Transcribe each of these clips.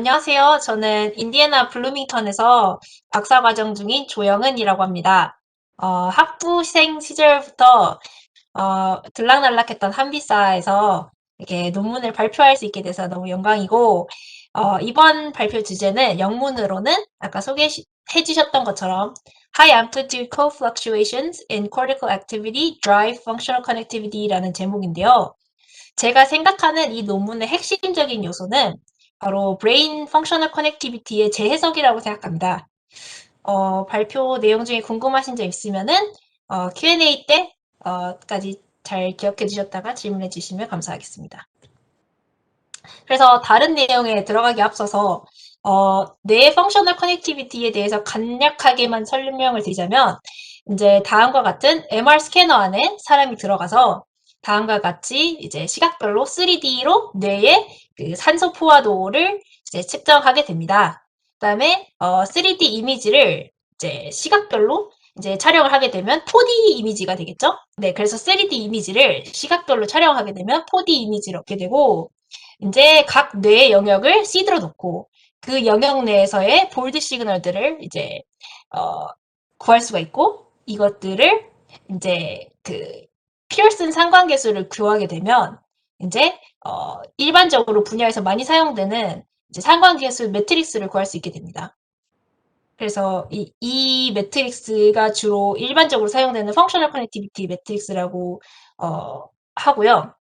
안녕하세요. 저는 인디애나 블루밍턴에서 박사과정 중인 조영은이라고 합니다. 학부생 시절부터 들락날락했던 한비사에서 이렇게 논문을 발표할 수 있게 돼서 너무 영광이고, 이번 발표 주제는 영문으로는 아까 소개해 주셨던 것처럼 High Amplitude Co-Fluctuations in Cortical Activity Drive Functional Connectivity라는 제목인데요. 제가 생각하는 이 논문의 핵심적인 요소는 바로 브레인 펑셔널 커넥티비티의 재해석이라고 생각합니다. 발표 내용 중에 궁금하신 점 있으면은 Q&A 때까지 잘 기억해 주셨다가 질문해 주시면 감사하겠습니다. 그래서 다른 내용에 들어가기 앞서서 뇌의 펑셔널 커넥티비티에 대해서 간략하게만 설명을 드리자면 이제 다음과 같은 MR 스캐너 안에 사람이 들어가서 다음과 같이 이제 시각별로 3D로 뇌의 그 산소 포화도를 이제 측정하게 됩니다. 그다음에 3D 이미지를 이제 시각별로 이제 촬영을 하게 되면 4D 이미지가 되겠죠? 네, 그래서 3D 이미지를 시각별로 촬영하게 되면 4D 이미지를 얻게 되고 이제 각 뇌의 영역을 시드로 놓고 그 영역 내에서의 볼드 시그널들을 이제 어, 구할 수가 있고 이것들을 이제 그 피어슨 상관계수를 구하게 되면 이제 일반적으로 분야에서 많이 사용되는 이제 상관계수 매트릭스를 구할 수 있게 됩니다. 그래서 이 매트릭스가 주로 일반적으로 사용되는 펑셔널 커넥티비티 매트릭스라고 하고요.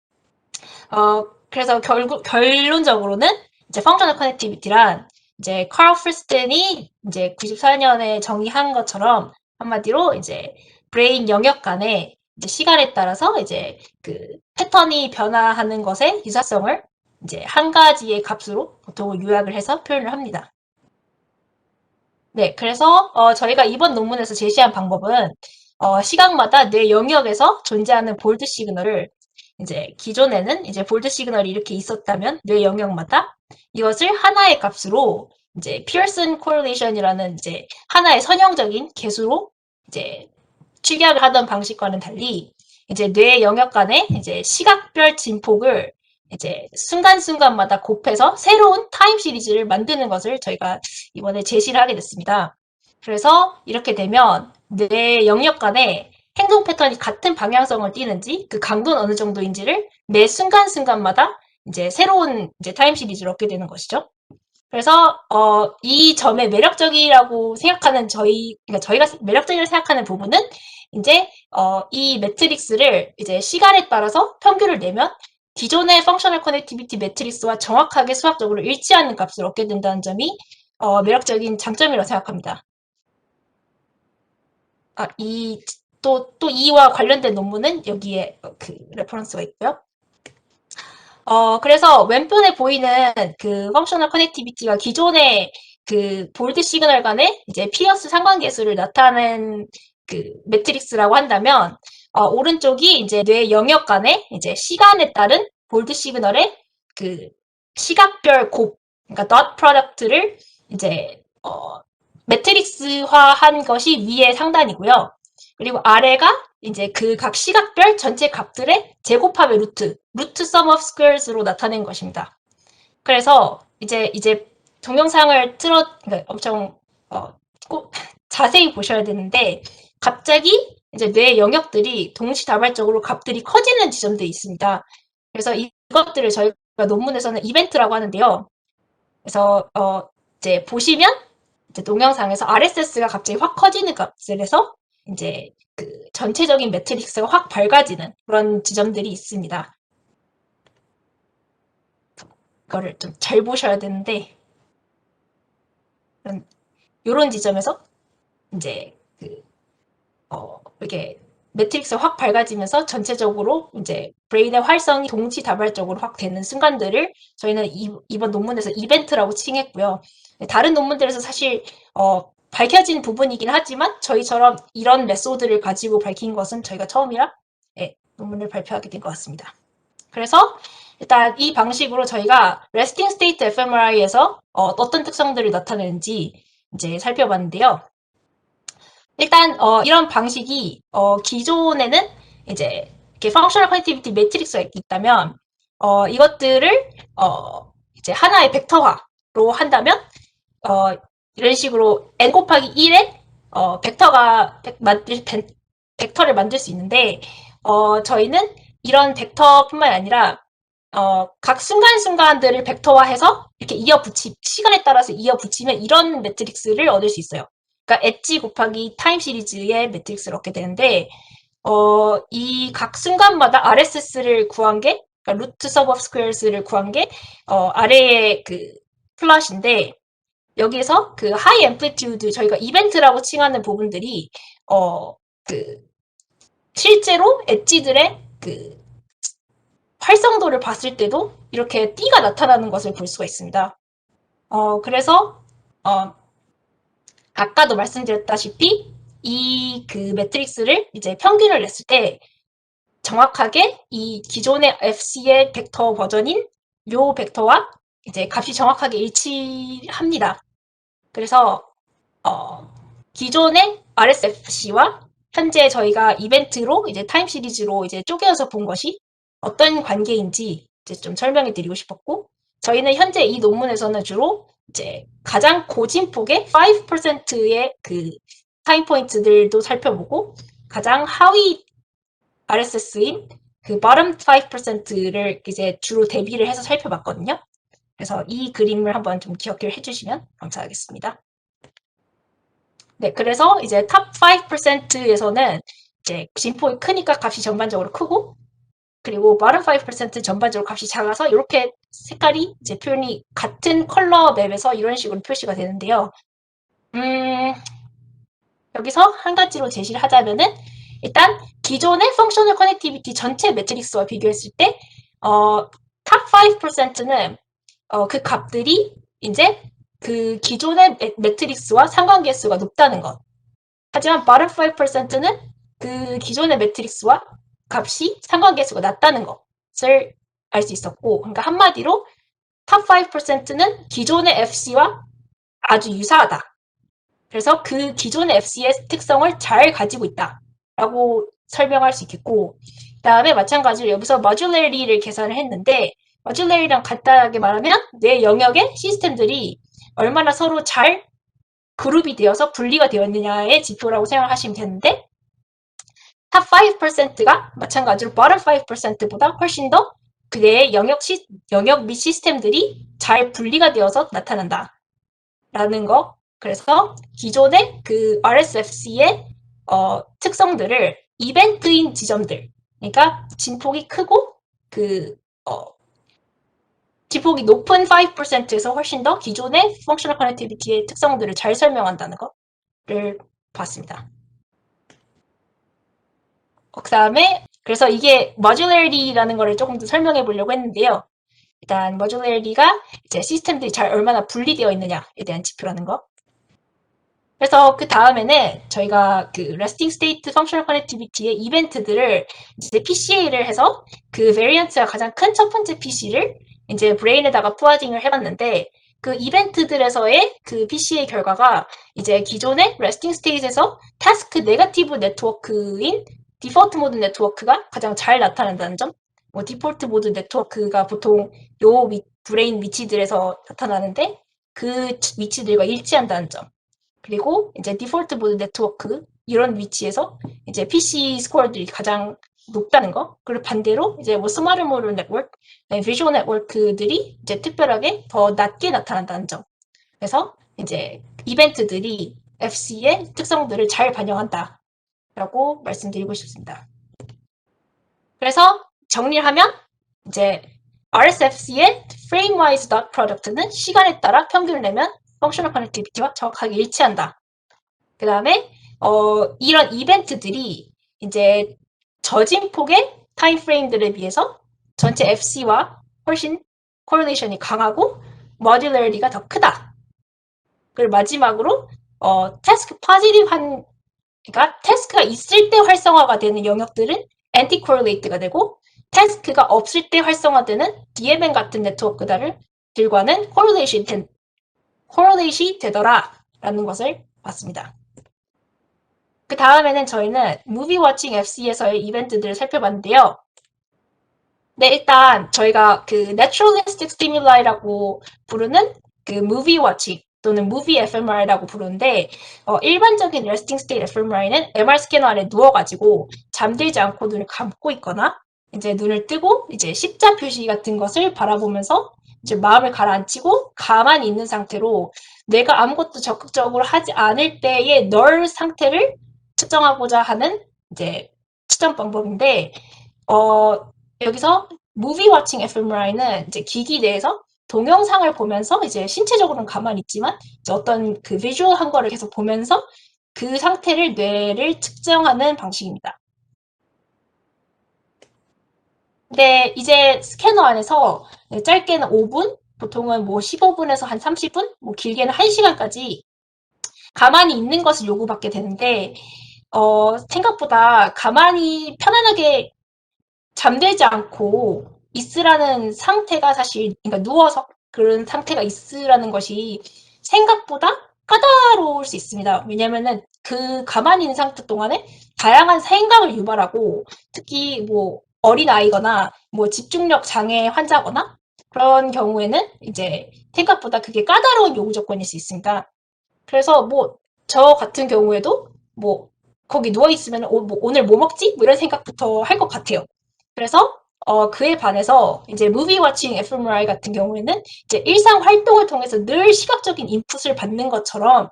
그래서 결론적으로는 이제 펑셔널 커넥티비티란 이제 카르 프리스텐이 이제 94년에 정의한 것처럼 한마디로 이제 브레인 영역 간의 이제 시간에 따라서 이제 그 패턴이 변화하는 것의 유사성을 이제 한 가지의 값으로 보통 요약을 해서 표현을 합니다. 네, 그래서 저희가 이번 논문에서 제시한 방법은 시각마다 뇌 영역에서 존재하는 볼드 시그널을 이제 기존에는 이제 볼드 시그널이 이렇게 있었다면 뇌 영역마다 이것을 하나의 값으로 이제 피어슨 코릴레이션이라는 이제 하나의 선형적인 계수로 이제 축약을 하던 방식과는 달리 이제 뇌 영역 간의 이제 시각별 진폭을 이제 순간순간마다 곱해서 새로운 타임 시리즈를 만드는 것을 저희가 이번에 제시를 하게 됐습니다. 그래서 이렇게 되면 뇌 영역 간의 행동 패턴이 같은 방향성을 띠는지 그 강도는 어느 정도인지를 매 순간순간마다 이제 새로운 이제 타임 시리즈를 얻게 되는 것이죠. 그래서 이 점의 매력적이라고 생각하는 그러니까 저희가 매력적이라고 생각하는 부분은 이제 이 매트릭스를 이제 시간에 따라서 평균을 내면 기존의 펑셔널 커넥티비티 매트릭스와 정확하게 수학적으로 일치하는 값을 얻게 된다는 점이 매력적인 장점이라고 생각합니다. 또 이와 관련된 논문은 여기에 그 레퍼런스가 있고요. 그래서 왼편에 보이는 그 펑셔널 커넥티비티가 기존의 그 볼드 시그널 간의 이제 피어스 상관계수를 나타낸 그 매트릭스라고 한다면, 오른쪽이 이제 뇌 영역 간의 이제 시간에 따른 볼드 시그널의 그 시각별 곱, 그러니까 dot 프로덕트를 이제, 매트릭스화한 것이 위의 상단이고요. 그리고 아래가 이제 그 각 시각별 전체 값들의 제곱합의 루트 sum of squares로 나타낸 것입니다. 그래서 이제 동영상을 그러니까 엄청 꼭 자세히 보셔야 되는데 갑자기 이제 뇌 영역들이 동시다발적으로 값들이 커지는 지점들이 있습니다. 그래서 이것들을 저희가 논문에서는 이벤트라고 하는데요. 그래서 이제 보시면 이제 동영상에서 RSS가 갑자기 확 커지는 값을 해서 이제 그 전체적인 매트릭스가 확 밝아지는 그런 지점들이 있습니다. 이거를 좀 잘 보셔야 되는데 이런 지점에서 이제 이렇게 매트릭스가 확 밝아지면서 전체적으로 이제 브레인의 활성이 동시다발적으로 확 되는 순간들을 저희는 이번 논문에서 이벤트라고 칭했고요. 다른 논문들에서 사실 밝혀진 부분이긴 하지만 저희처럼 이런 메소드를 가지고 밝힌 것은 저희가 처음이라 논문을 발표하게 된 것 같습니다. 그래서 일단 이 방식으로 저희가 Resting State fMRI에서 어떤 특성들을 나타내는지 이제 살펴봤는데요. 일단 이런 방식이 기존에는 이제 이렇게 Functional Connectivity 매트릭스가 있다면 이것들을 이제 하나의 벡터화 한다면 이런 식으로 n 곱하기 1의 벡터가 벡터를 만들 수 있는데 저희는 이런 벡터뿐만 아니라 각 순간순간들을 벡터화해서 이렇게 시간에 따라서 이어붙이면 이런 매트릭스를 얻을 수 있어요. 그러니까 엣지 곱하기 타임 시리즈의 매트릭스를 얻게 되는데 이 각 순간마다 RSS를 구한 게, 그러니까 루트 서브 오브 스퀘어스를 구한 게 아래의 그 플롯인데, 여기에서 그 하이 앰플리튜드, 저희가 이벤트라고 칭하는 부분들이 그 실제로 엣지들의 그 활성도를 봤을 때도 이렇게 띠가 나타나는 것을 볼 수가 있습니다. 그래서 아까도 말씀드렸다시피 이 그 매트릭스를 이제 평균을 냈을 때 정확하게 이 기존의 FC의 벡터 버전인 요 벡터와 이제 값이 정확하게 일치합니다. 그래서 기존의 RSFC와 현재 저희가 이벤트로 이제 타임 시리즈로 이제 쪼개서 본 것이 어떤 관계인지 이제 좀 설명해 드리고 싶었고, 저희는 현재 이 논문에서는 주로 이제 가장 고진폭의 5%의 그 타임 포인트들도 살펴보고, 가장 하위 RSS인 그 bottom 5%를 이제 주로 대비를 해서 살펴봤거든요. 그래서 이 그림을 한번 좀 기억을 해주시면 감사하겠습니다. 네, 그래서 이제 탑 5%에서는 이제 진폭이 크니까 값이 전반적으로 크고, 그리고 bottom 5% 전반적으로 값이 작아서 이렇게 색깔이 이제 표현이 같은 컬러 맵에서 이런 식으로 표시가 되는데요. 여기서 한 가지로 제시를 하자면은 일단 기존의 펑셔널 커넥티비티 전체 매트릭스와 비교했을 때 탑 5%는 그 값들이 이제 그 기존의 매트릭스와 상관계수가 높다는 것. 하지만 bottom 5%는 그 기존의 매트릭스와 값이 상관계수가 낮다는 것을 알 수 있었고, 그러니까 한마디로 탑 5%는 기존의 FC와 아주 유사하다. 그래서 그 기존의 FC의 특성을 잘 가지고 있다라고 설명할 수 있겠고, 그 다음에 마찬가지로 여기서 모듈러리를 계산을 했는데, 모듈러리랑 간단하게 말하면 내 영역의 시스템들이 얼마나 서로 잘 그룹이 되어서 분리가 되었느냐의 지표라고 생각하시면 되는데, 탑 5%가 마찬가지로 bottom 5%보다 훨씬 더 그의 영역 및 시스템들이 잘 분리가 되어서 나타난다. 라는 거. 그래서 기존의 그 RSFC의 특성들을 이벤트인 지점들, 그러니까 진폭이 크고 그 진폭이 높은 5%에서 훨씬 더 기존의 펑셔널 커넥티비티의 특성들을 잘 설명한다는 거를 봤습니다. 그 다음에 그래서 이게 modular이라는 거를 조금 더 설명해 보려고 했는데요. 일단 modular이가 이제 시스템들이 잘 얼마나 분리되어 있느냐에 대한 지표라는 거. 그래서 그 다음에는 저희가 그 resting state functional connectivity의 이벤트들을 이제 PCA를 해서 그 variance가 가장 큰 첫 번째 PC를 이제 브레인에다가 푸아딩을 해봤는데, 그 이벤트들에서의 그 PCA 결과가 이제 기존의 resting state에서 task negative 네트워크인 디폴트 모드 네트워크가 가장 잘 나타난다는 점. 디폴트 모드 네트워크가 보통 요 브레인 위치들에서 나타나는데 그 위치들과 일치한다는 점. 그리고 이제 디폴트 모드 네트워크 이런 위치에서 이제 PC 스코어들이 가장 높다는 거. 그리고 반대로 이제 뭐 스마트 모드 네트워크, 비주얼 네트워크들이 이제 특별하게 더 낮게 나타난다는 점. 그래서 이제 이벤트들이 FC의 특성들을 잘 반영한다라고 말씀드리고 싶습니다. 그래서 정리하면 이제 RSFC의 frame-wise dot product는 시간에 따라 평균을 내면 펑셔널 커넥티비티와 정확하게 일치한다. 그 다음에 이런 이벤트들이 이제 저진폭의 타임프레임들에 비해서 전체 FC와 훨씬 코릴레이션이 강하고 모듈러리티가 더 크다. 그리고 마지막으로 태스크 포지티브한, 그러니까 태스크가 있을 때 활성화가 되는 영역들은 엔티 코릴레이트가 되고, 태스크가 없을 때 활성화되는 DMN 같은 네트워크들과는 코릴레이션이 되더라라는 것을 봤습니다. 그 다음에는 저희는 무비 워칭 FC에서의 이벤트들을 살펴봤는데요. 네, 일단 저희가 그 naturalistic stimuli 라고 부르는 그 무비 워칭 또는 무비 fMRI라고 부르는데 일반적인 resting state fMRI는 MR 스캐너 안에 누워가지고 잠들지 않고 눈을 감고 있거나 이제 눈을 뜨고 이제 십자 표시 같은 것을 바라보면서 이제 마음을 가라앉히고 가만히 있는 상태로 뇌가 아무것도 적극적으로 하지 않을 때의 널 상태를 측정하고자 하는 이제 측정 방법인데 여기서 무비 워칭 fMRI는 이제 기기 내에서 동영상을 보면서 이제 신체적으로는 가만히 있지만 이제 어떤 그 비주얼한 거를 계속 보면서 그 상태를 뇌를 측정하는 방식입니다. 근데 이제 스캐너 안에서 짧게는 5분, 보통은 뭐 15분에서 한 30분, 뭐 길게는 1시간까지 가만히 있는 것을 요구받게 되는데 생각보다 가만히 편안하게 잠들지 않고 있으라는 상태가 사실, 그러니까 누워서 그런 상태가 있으라는 것이 생각보다 까다로울 수 있습니다. 왜냐면은 그 가만히 있는 상태 동안에 다양한 생각을 유발하고 특히 뭐 어린아이거나 뭐 집중력 장애 환자거나 그런 경우에는 이제 생각보다 그게 까다로운 요구 조건일 수 있습니다. 그래서 뭐 저 같은 경우에도 뭐 거기 누워 있으면 뭐 오늘 뭐 먹지? 뭐 이런 생각부터 할 것 같아요. 그래서 그에 반해서 이제 무비 워칭 fMRI 같은 경우에는 이제 일상 활동을 통해서 늘 시각적인 인풋을 받는 것처럼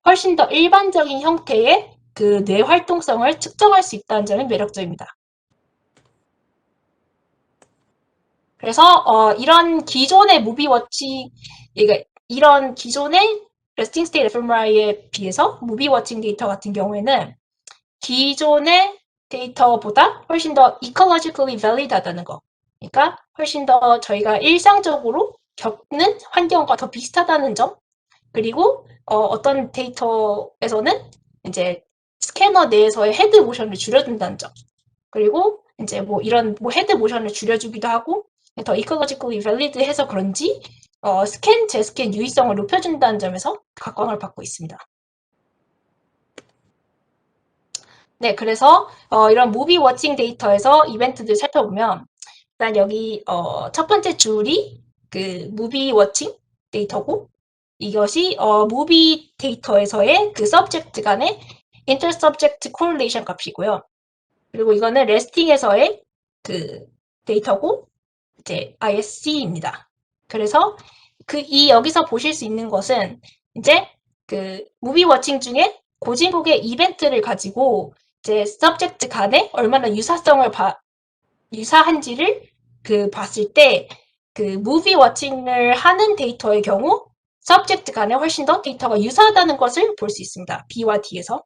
훨씬 더 일반적인 형태의 그 뇌 활동성을 측정할 수 있다는 점이 매력적입니다. 그래서 이런 기존의 무비 워칭, 그러니까 이런 기존의 레스팅 스테이트 fMRI에 비해서 무비 워칭 데이터 같은 경우에는 기존의 데이터보다 훨씬 더 ecologically valid하다는 거. 그러니까 훨씬 더 저희가 일상적으로 겪는 환경과 더 비슷하다는 점. 그리고 어떤 데이터에서는 이제 스캐너 내에서의 헤드 모션을 줄여준다는 점. 그리고 이제 뭐 이런 뭐 헤드 모션을 줄여주기도 하고 더 ecologically valid해서 그런지 스캔, 재스캔 유의성을 높여준다는 점에서 각광을 받고 있습니다. 네, 그래서 이런 무비 워칭 데이터에서 이벤트들 살펴보면 일단 여기 첫 번째 줄이 그 무비 워칭 데이터고 이것이 무비 데이터에서의 그 서브젝트 간의 인터서브젝트 코릴레이션 값이고요. 그리고 이거는 레스팅에서의 그 데이터고 이제 ISC입니다. 그래서 이 여기서 보실 수 있는 것은 이제 그 무비 워칭 중에 고진국의 이벤트를 가지고 이제 서브젝트 간에 얼마나 유사한지를 그 봤을 때 그 무비 워칭을 하는 데이터의 경우 서브젝트 간에 훨씬 더 데이터가 유사하다는 것을 볼 수 있습니다. B와 D에서.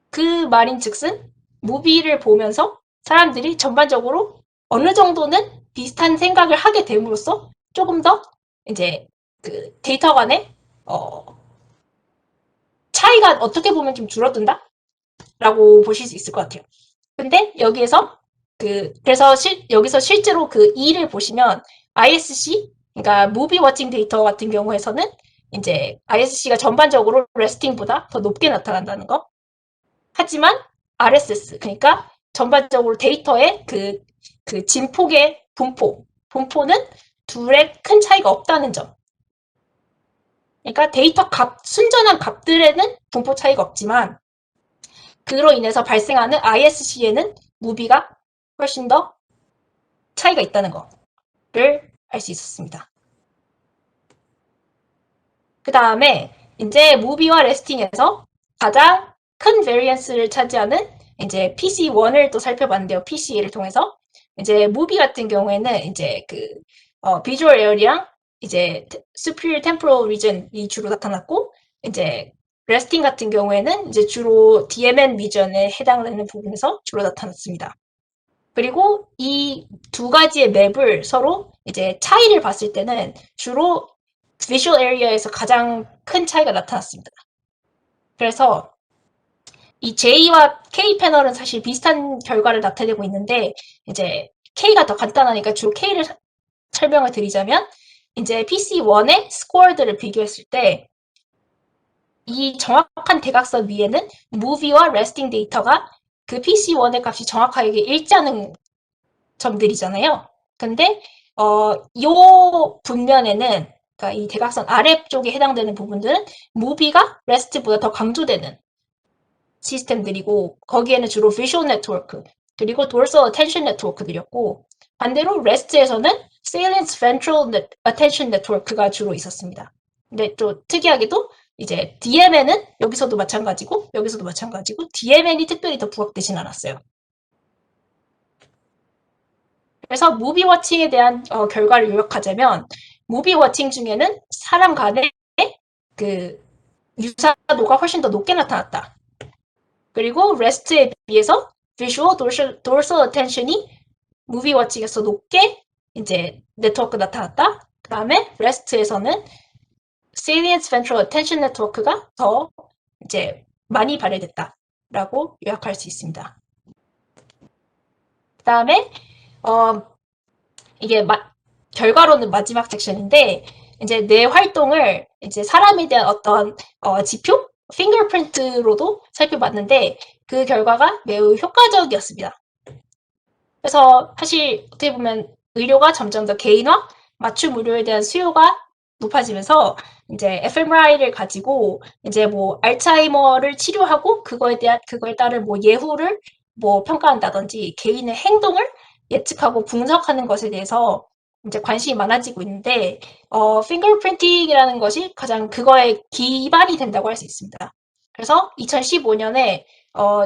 그 말인즉슨 무비를 보면서 사람들이 전반적으로 어느 정도는 비슷한 생각을 하게 됨으로써 조금 더 이제 그 데이터 간의 차이가 어떻게 보면 좀 줄어든다라고 보실 수 있을 것 같아요. 근데 여기에서 그래서 여기서 실제로 그 E를 보시면 ISC, 그러니까 무비 워칭 데이터 같은 경우에서는 이제 ISC가 전반적으로 레스팅보다 더 높게 나타난다는 거. 하지만 RSS, 그러니까 전반적으로 데이터의 그 진폭의 분포는 둘의 큰 차이가 없다는 점. 그러니까 데이터 순전한 값들에는 분포 차이가 없지만 그로 인해서 발생하는 ISC에는 무비가 훨씬 더 차이가 있다는 거를 알 수 있었습니다. 그 다음에 이제 무비와 레스팅에서 가장 큰 베리언스를 차지하는 이제 PC1을 또 살펴봤는데요. PC를 통해서 이제 무비 같은 경우에는 이제 비주얼 에어리랑 이제 superior temporal region이 주로 나타났고 이제 레스팅 같은 경우에는 이제 주로 DMN 리전에 해당되는 부분에서 주로 나타났습니다. 그리고 이 두 가지의 맵을 서로 이제 차이를 봤을 때는 주로 비주얼 에리어에서 가장 큰 차이가 나타났습니다. 그래서 이 J와 K 패널은 사실 비슷한 결과를 나타내고 있는데 이제 K가 더 간단하니까 주로 K를 설명을 드리자면 이제 PC1의 스코어들을 비교했을 때 이 정확한 대각선 위에는 무비와 레스팅 데이터가 그 PC1의 값이 정확하게 일치하는 점들이잖아요. 근데 요 분면에는 그러니까 이 대각선 아래쪽에 해당되는 부분들은 무비가 REST보다 더 강조되는 시스템들이고 거기에는 주로 Visual Network 그리고 Dorsal Attention Network들이었고 반대로 REST에서는 Salient Ventral Attention Network가 주로 있었습니다. 근데 또 특이하게도 이제 DMN은 여기서도 마찬가지고 여기서도 마찬가지고 DMN이 특별히 더 부각되진 않았어요. 그래서 무비 워칭에 대한 결과를 요약하자면 무비 워칭 중에는 사람 간의 그 유사도가 훨씬 더 높게 나타났다. 그리고 REST에 비해서 Visual Dorsal Attention이 무비 워칭에서 높게 이제 네트워크 나타났다. 그 다음에 REST에서는 Salient Ventral Attention Network가 더 이제 많이 발휘됐다라고 요약할 수 있습니다. 그 다음에 이게 결과로는 마지막 섹션인데 이제 뇌 활동을 이제 사람에 대한 어떤 지표, 핑거프린트로도 살펴봤는데 그 결과가 매우 효과적이었습니다. 그래서 사실 어떻게 보면 의료가 점점 더 개인화, 맞춤 의료에 대한 수요가 높아지면서 이제 fMRI를 가지고 이제 뭐 알츠하이머를 치료하고 그거에 따른 뭐 예후를 뭐 평가한다든지 개인의 행동을 예측하고 분석하는 것에 대해서 이제 관심이 많아지고 있는데 핑거프린팅이라는 것이 가장 그거에 기반이 된다고 할 수 있습니다. 그래서 2015년에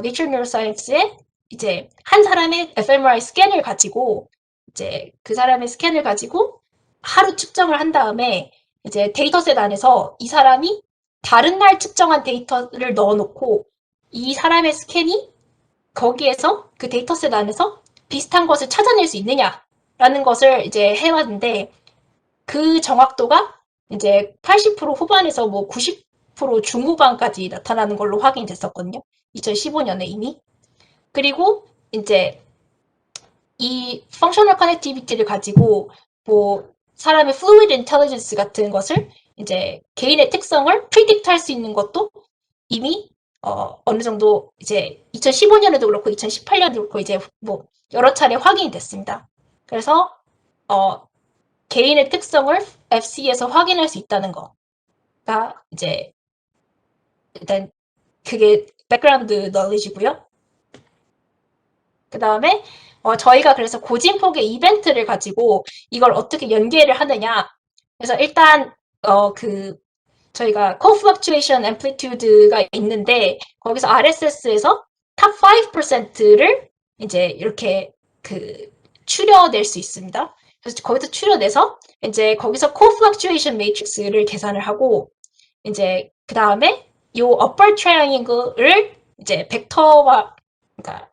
Nature Neuroscience에 이제 한 사람의 fMRI 스캔을 가지고 이제 그 사람의 스캔을 가지고 하루 측정을 한 다음에 이제 데이터셋 안에서 이 사람이 다른 날 측정한 데이터를 넣어놓고 이 사람의 스캔이 거기에서 그 데이터셋 안에서 비슷한 것을 찾아낼 수 있느냐라는 것을 이제 해왔는데 그 정확도가 이제 80% 후반에서 뭐 90% 중후반까지 나타나는 걸로 확인됐었거든요. 2015년에 이미. 그리고 이제 이 펑셔널 커넥티비티를 가지고 뭐 사람의 fluid intelligence 같은 것을 이제 개인의 특성을 predict 할 수 있는 것도 이미 어느 정도 이제 2015년에도 그렇고 2018년에도 그렇고 이제 뭐 여러 차례 확인이 됐습니다. 그래서 개인의 특성을 FC에서 확인할 수 있다는 거가 이제 일단 그게 백그라운드 널리지고요. 그 다음에 저희가 그래서 고진폭의 이벤트를 가지고 이걸 어떻게 연계를 하느냐. 그래서 일단 저희가 co-fluctuation amplitude가 있는데 거기서 RSS에서 top 5%를 이제 이렇게 추려낼 수 있습니다. 그래서 거기서 추려내서 이제 거기서 co-fluctuation matrix를 계산을 하고 이제 그 다음에 요 upper triangle을 이제 그러니까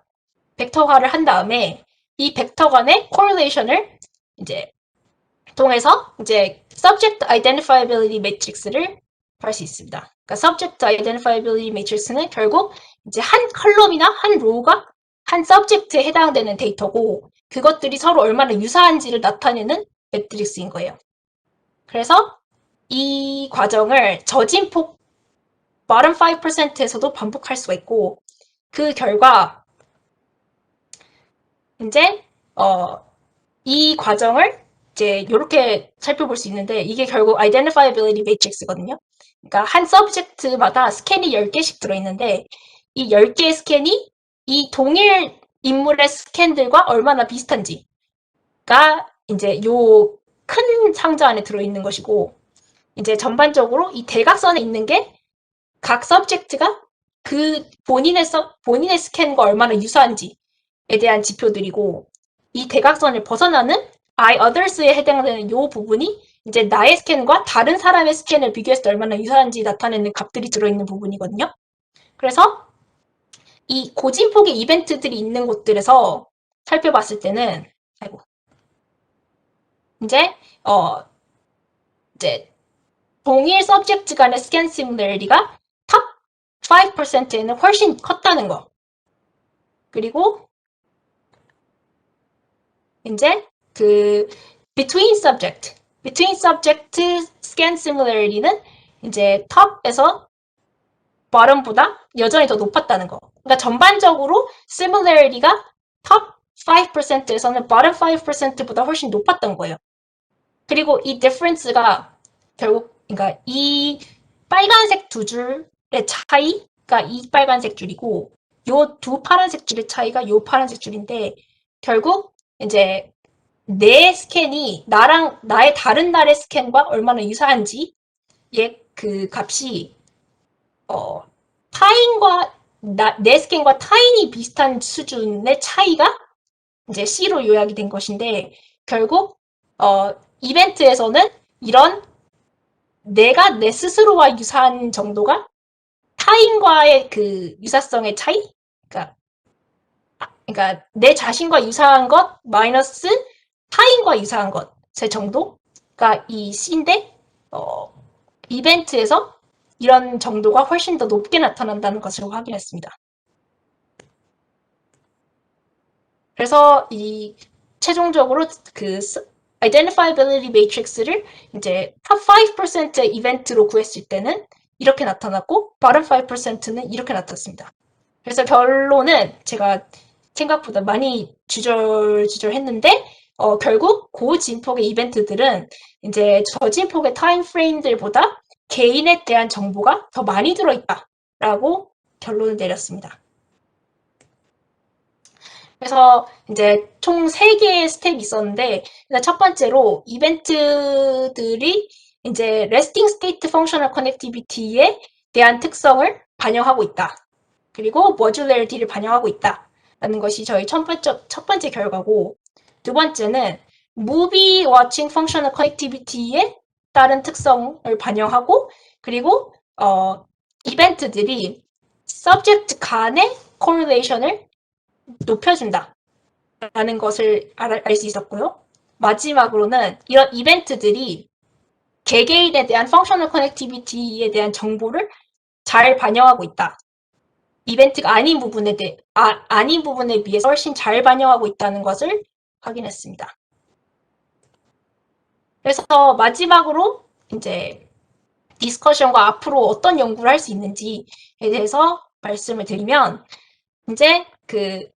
벡터화를 한 다음에 이 벡터 간의 correlation을 이제 통해서 이제 subject identifiability matrix를 할 수 있습니다. 그러니까 subject identifiability matrix는 결국 이제 한 컬럼이나 한 로우가 한 subject에 해당되는 데이터고 그것들이 서로 얼마나 유사한지를 나타내는 매트릭스인 거예요. 그래서 이 과정을 저진폭 bottom 5%에서도 반복할 수가 있고 그 결과 이제 이 과정을 이제 이렇게 살펴볼 수 있는데 이게 결국 identifiability matrix거든요. 그러니까 한 서브젝트마다 스캔이 10개씩 들어있는데 이 10개의 스캔이 이 동일 인물의 스캔들과 얼마나 비슷한지가 이제 요 큰 상자 안에 들어있는 것이고 이제 전반적으로 이 대각선에 있는 게 각 서브젝트가 그 본인의 스캔과 얼마나 유사한지에 대한 지표들이고 이 대각선을 벗어나는 I others에 해당되는 이 부분이 이제 나의 스캔과 다른 사람의 스캔을 비교했을 때 얼마나 유사한지 나타내는 값들이 들어있는 부분이거든요. 그래서 이 고진폭의 이벤트들이 있는 곳들에서 살펴봤을 때는 이제 동일 서브젝트 간의 스캔 시뮬러리가 탑 5%에는 훨씬 컸다는 거. 그리고 이제 between subject scan similarity는 이제 top에서 bottom보다 여전히 더 높았다는 거. 그러니까 전반적으로 similarity가 top 5%에서는 bottom 5%보다 훨씬 높았던 거예요. 그리고 이 difference가 결국 그러니까 이 빨간색 두 줄의 차이가 이 빨간색 줄이고 요 두 파란색 줄의 차이가 요 파란색 줄인데 결국 이제 내 스캔이 나의 다른 날의 스캔과 얼마나 유사한지 그 값이 어, 타인과 내 스캔과 타인이 비슷한 수준의 차이가 이제 C로 요약이 된 것인데 결국 이벤트에서는 이런 내가 내 스스로와 유사한 정도가 타인과의 그 유사성의 차이? 그러니까, 그러니까 내 자신과 유사한 것 마이너스 타인과 유사한 것의 정도가 이 C인데 어, 이벤트에서 이런 정도가 훨씬 더 높게 나타난다는 것을 확인했습니다. 그래서 이 최종적으로 그 identifiability matrix를 이제 top 5%의 이벤트로 구했을 때는 이렇게 나타났고 bottom 5%는 이렇게 나타났습니다. 그래서 결론은 제가 생각보다 많이 주절주절했는데 결국 고진폭의 이벤트들은 이제 저진폭의 타임프레임들보다 개인에 대한 정보가 더 많이 들어있다라고 결론을 내렸습니다. 그래서 이제 총 3개의 스텝이 있었는데 첫 번째로 이벤트들이 이제 resting state functional connectivity에 대한 특성을 반영하고 있다. 그리고 modularity를 반영하고 있다라는 것이 저희 첫 번째 결과고 두 번째는 movie watching functional connectivity에 따른 특성을 반영하고 그리고 이벤트들이 subject 간의 correlation을 높여준다라는 것을 알 수 있었고요. 마지막으로는 이런 이벤트들이 개개인에 대한 functional connectivity에 대한 정보를 잘 반영하고 있다. 이벤트가 아닌 부분에 비해서 훨씬 잘 반영하고 있다는 것을 확인했습니다. 그래서 마지막으로 이제 디스커션과 앞으로 어떤 연구를 할 수 있는지에 대해서 말씀을 드리면 이제 그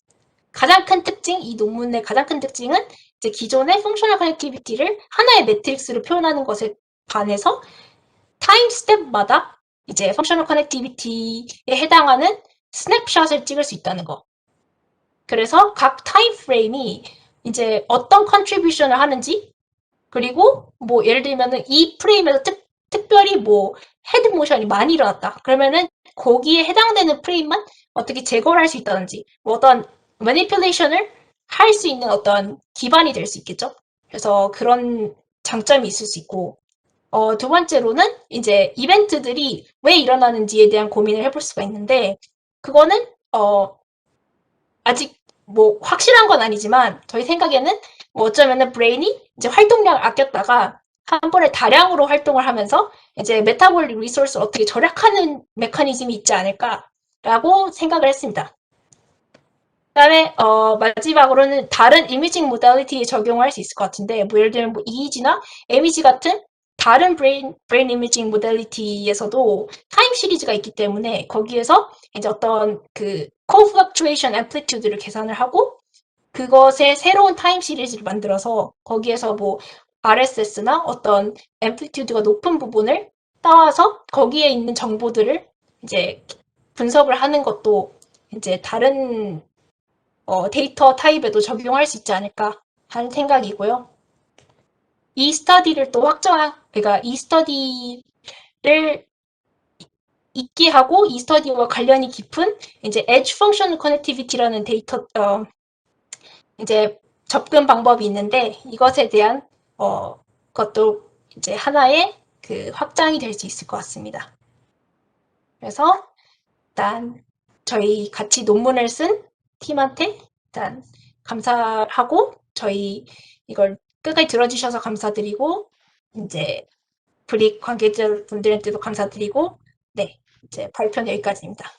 가장 큰 특징, 이 논문의 가장 큰 특징은 이제 기존의 펑셔널 커넥티비티를 하나의 매트릭스로 표현하는 것에 반해서 타임 스텝마다 이제 펑셔널 커넥티비티에 해당하는 스냅샷을 찍을 수 있다는 거. 그래서 각 타임 프레임이 이제 어떤 컨트리뷰션을 하는지 그리고 뭐 예를 들면은 이 프레임에서 특별히 뭐 헤드 모션이 많이 일어났다. 그러면은 거기에 해당되는 프레임만 어떻게 제거를 할 수 있다든지 뭐 어떤 매니플레이션을 할 수 있는 어떤 기반이 될 수 있겠죠. 그래서 그런 장점이 있을 수 있고 두 번째로는 이제 이벤트들이 왜 일어나는지에 대한 고민을 해볼 수가 있는데 그거는 아직 뭐 확실한 건 아니지만 저희 생각에는 뭐 어쩌면은 브레인이 이제 활동량을 아꼈다가 한 번에 다량으로 활동을 하면서 이제 메타볼릭 리소스를 어떻게 절약하는 메커니즘이 있지 않을까라고 생각을 했습니다. 그다음에 마지막으로는 다른 이미징 모달리티에 적용할 수 있을 것 같은데 뭐 예를 들면 뭐 EEG나 MEG 같은 다른 브레인 이미징 모달리티에서도 타임 시리즈가 있기 때문에 거기에서 이제 어떤 그 co-fluctuation amplitude를 계산을 하고 그것의 새로운 타임 시리즈를 만들어서 거기에서 뭐 RSS나 어떤 앰플리튜드가 높은 부분을 따와서 거기에 있는 정보들을 이제 분석을 하는 것도 이제 다른 데이터 타입에도 적용할 수 있지 않을까 하는 생각이고요. 이 스터디를 또 그러니까 이 스터디를 있게 하고 이 스터디와 관련이 깊은 이제 Edge Function Connectivity라는 데이터 이제 접근 방법이 있는데 이것에 대한 것도 이제 하나의 그 확장이 될 수 있을 것 같습니다. 그래서 일단 저희 같이 논문을 쓴 팀한테 일단 감사하고 저희 이걸 끝까지 들어주셔서 감사드리고 이제 브릭 관계자분들한테도 감사드리고 네 이제 발표는 여기까지입니다.